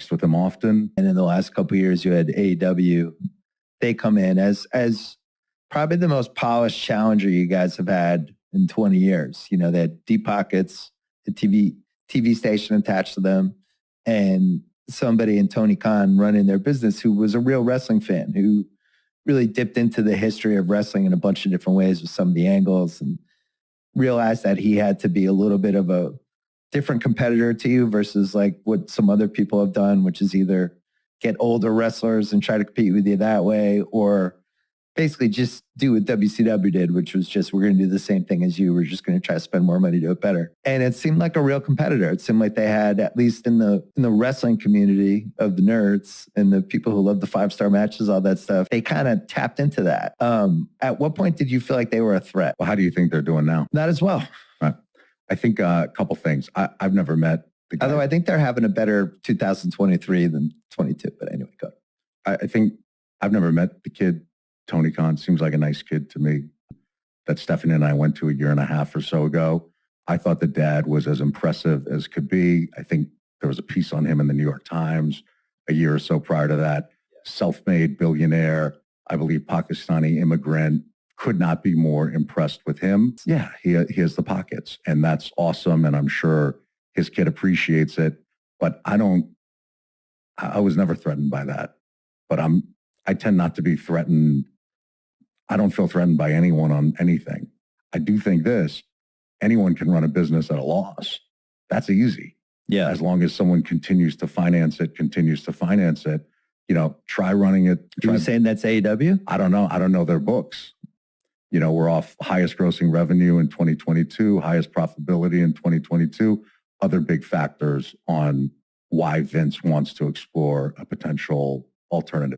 messed with him often. And in the last couple of years, you had AEW. They come in as probably the most polished challenger you guys have had in 20 years. You know, they had deep pockets, a TV station attached to them, and somebody in Tony Khan running their business who was a real wrestling fan, who really dipped into the history of wrestling in a bunch of different ways with some of the angles, and realized that he had to be a little bit of a different competitor to you versus like what some other people have done, which is either get older wrestlers and try to compete with you that way, or basically just do what WCW did, which was just, we're going to do the same thing as you. We're just going to try to spend more money to do it better. And it seemed like a real competitor. It seemed like they had, at least in the wrestling community of the nerds and the people who love the 5-star matches, all that stuff, they kind of tapped into that. At what point did you feel like they were a threat? Well, how do you think they're doing now? Not as well. Right. I think a couple things. I've never met the guy. Although I think they're having a better 2023 than 22. But anyway, go ahead. I think I've never met the kid. Tony Khan seems like a nice kid to me. That Stephanie and I went to a year and a half or so ago. I thought the dad was as impressive as could be. I think there was a piece on him in the New York Times a year or so prior to that. Self-made billionaire, I believe Pakistani immigrant. Could not be more impressed with him. Yeah, he has the pockets, and that's awesome, and I'm sure his kid appreciates it. But I was never threatened by that. But I tend not to be threatened. I don't feel threatened by anyone on anything. I do think anyone can run a business at a loss. That's easy. Yeah. As long as someone continues to finance it, try running it. Are you saying that's AEW? I don't know. I don't know their books. We're off highest grossing revenue in 2022, highest profitability in 2022, other big factors on why Vince wants to explore a potential alternative.